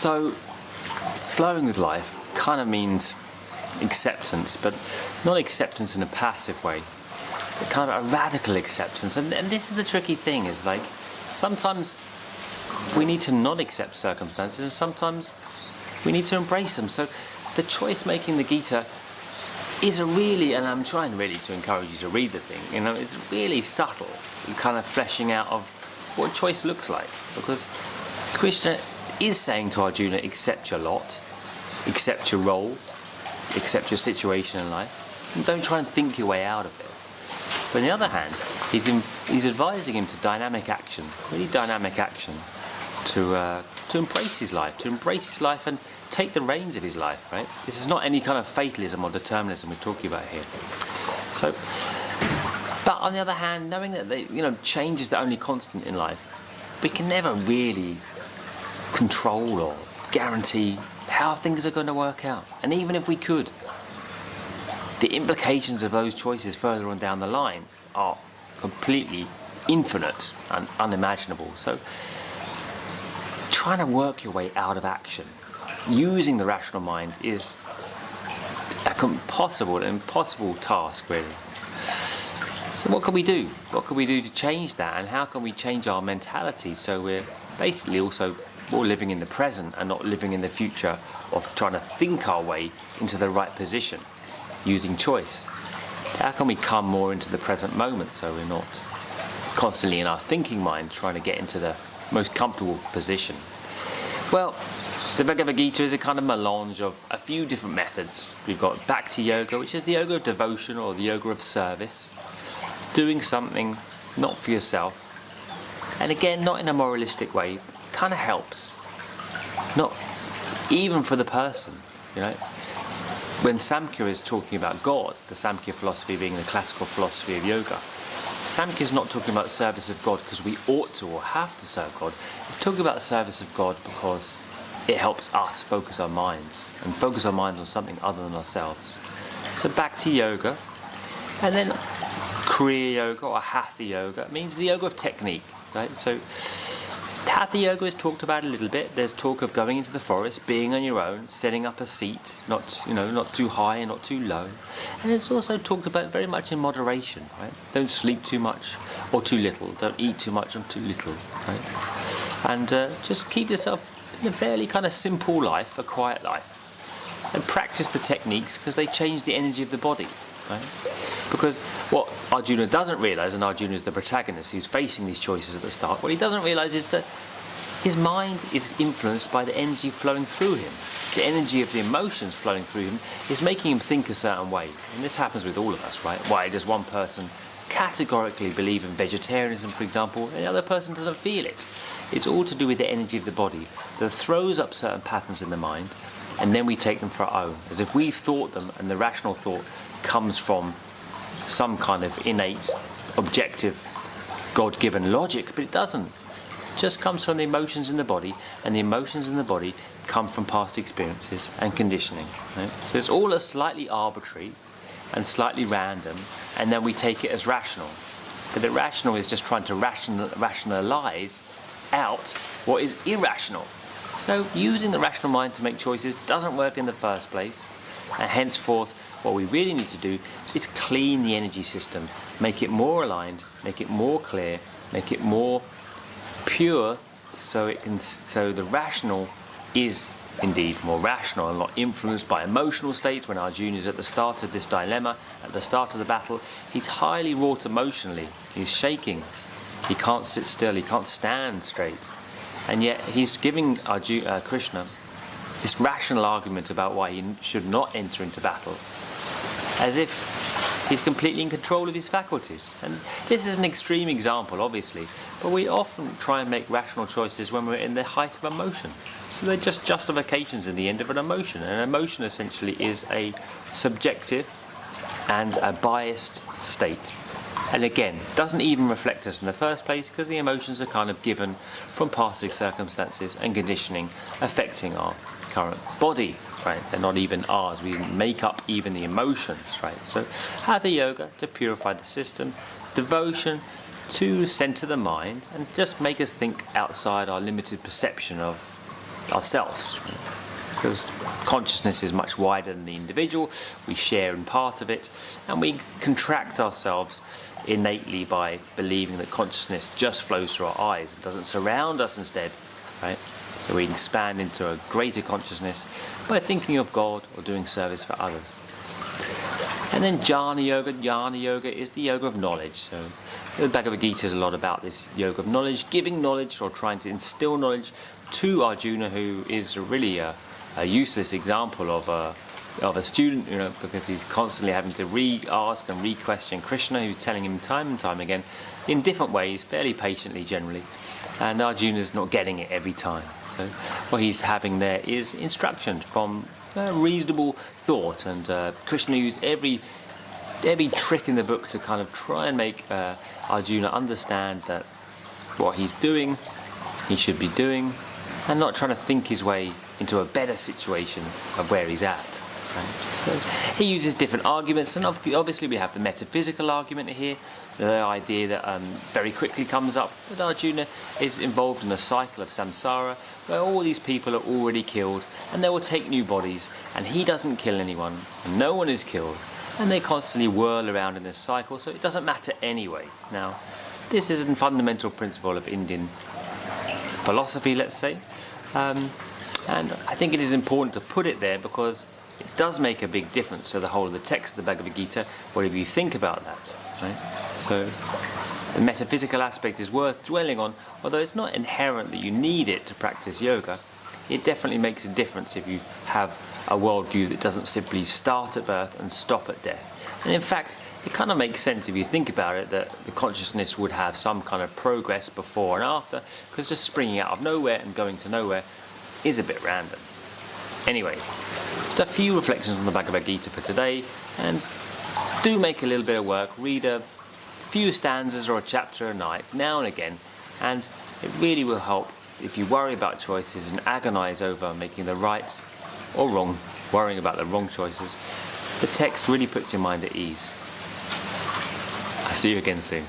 So, flowing with life kind of means acceptance, but not acceptance in a passive way, but kind of a radical acceptance. And this is the tricky thing, is like, sometimes we need to not accept circumstances, and sometimes we need to embrace them. So the choice making the Gita is a really, and I'm trying really to encourage you to read the thing, it's really subtle, kind of fleshing out of what choice looks like. Because Krishna is saying to Arjuna, accept your lot, accept your role, accept your situation in life, and don't try and think your way out of it. But on the other hand, he's advising him to dynamic action, really dynamic action, to embrace his life, and take the reins of his life, right? This is not any kind of fatalism or determinism we're talking about here. So, but on the other hand, knowing that change is the only constant in life, we can never really control or guarantee how things are going to work out. And even if we could, the implications of those choices further on down the line are completely infinite and unimaginable. So, trying to work your way out of action using the rational mind is an impossible task, really. So what can we do? What can we do to change that? And how can we change our mentality so we're basically also more living in the present and not living in the future of trying to think our way into the right position using choice? How can we come more into the present moment so we're not constantly in our thinking mind trying to get into the most comfortable position? Well, the Bhagavad Gita is a kind of melange of a few different methods. We've got Bhakti Yoga, which is the yoga of devotion or the yoga of service, doing something not for yourself, and again, not in a moralistic way, kind of helps, not even for the person, When Samkhya is talking about God, the Samkhya philosophy being the classical philosophy of yoga, Samkhya is not talking about the service of God because we ought to or have to serve God. It's talking about the service of God because it helps us focus our minds and focus our mind on something other than ourselves. So Bhakti Yoga, and then Kriya Yoga or Hatha Yoga means the yoga of technique, right? So Hatha Yoga is talked about a little bit. There's talk of going into the forest, being on your own, setting up a seat, not too high and not too low. And it's also talked about very much in moderation, right? Don't sleep too much or too little. Don't eat too much or too little, right? And just keep yourself in a fairly kind of simple life, a quiet life, and practice the techniques because they change the energy of the body, right? Because what Arjuna doesn't realise, and Arjuna is the protagonist who's facing these choices at the start, what he doesn't realise is that his mind is influenced by the energy flowing through him. The energy of the emotions flowing through him is making him think a certain way. And this happens with all of us, right? Why does one person categorically believe in vegetarianism, for example, and the other person doesn't feel it? It's all to do with the energy of the body that throws up certain patterns in the mind, and then we take them for our own, as if we've thought them, and the rational thought comes from some kind of innate, objective, God-given logic, but it doesn't. It just comes from the emotions in the body, and the emotions in the body come from past experiences and conditioning. Right? So it's all a slightly arbitrary and slightly random, and then we take it as rational. But the rational is just trying to rationalize out what is irrational. So using the rational mind to make choices doesn't work in the first place, and henceforth what we really need to do is clean the energy system, make it more aligned, make it more clear, make it more pure, so the rational is indeed more rational and not influenced by emotional states. When Arjuna is at the start of this dilemma, at the start of the battle, he's highly wrought emotionally, he's shaking, he can't sit still, he can't stand straight, and yet he's giving Krishna this rational argument about why he should not enter into battle, as if he's completely in control of his faculties. And this is an extreme example, obviously, but we often try and make rational choices when we're in the height of emotion. So they're just justifications in the end of an emotion. An emotion essentially is a subjective and a biased state. And again, doesn't even reflect us in the first place, because the emotions are kind of given from past circumstances and conditioning affecting our current body, right? They're not even ours. We make up even the emotions, right? So Hatha Yoga to purify the system, devotion to center the mind and just make us think outside our limited perception of ourselves. Because consciousness is much wider than the individual, we share in part of it, and we contract ourselves innately by believing that consciousness just flows through our eyes and doesn't surround us instead, right? So we expand into a greater consciousness by thinking of God or doing service for others. And then jnana yoga. Jnana yoga is the yoga of knowledge. So the Bhagavad Gita is a lot about this yoga of knowledge, giving knowledge or trying to instill knowledge to Arjuna, who is really a useless example of a student, because he's constantly having to re-ask and re-question Krishna, who's telling him time and time again in different ways, fairly patiently generally, and Arjuna's not getting it every time. So what he's having there is instruction from reasonable thought, and Krishna used every trick in the book to kind of try and make Arjuna understand that what he's doing, he should be doing, and not trying to think his way into a better situation of where he's at. Right? So he uses different arguments, and obviously we have the metaphysical argument here, the idea that very quickly comes up that Arjuna is involved in a cycle of samsara where all these people are already killed and they will take new bodies, and he doesn't kill anyone and no one is killed, and they constantly whirl around in this cycle, so it doesn't matter anyway. Now, this is a fundamental principle of Indian philosophy, let's say, and I think it is important to put it there because it does make a big difference to the whole of the text of the Bhagavad Gita, whatever you think about that, right? So the metaphysical aspect is worth dwelling on, although it's not inherent that you need it to practice yoga. It definitely makes a difference if you have a worldview that doesn't simply start at birth and stop at death. And in fact, it kind of makes sense if you think about it, that the consciousness would have some kind of progress before and after, because just springing out of nowhere and going to nowhere is a bit random. Anyway, just a few reflections on the Bhagavad Gita for today, and do make a little bit of work, read a few stanzas or a chapter a night, now and again, and it really will help if you worry about choices and agonize over making the right or wrong, worrying about the wrong choices. The text really puts your mind at ease. I'll see you again soon.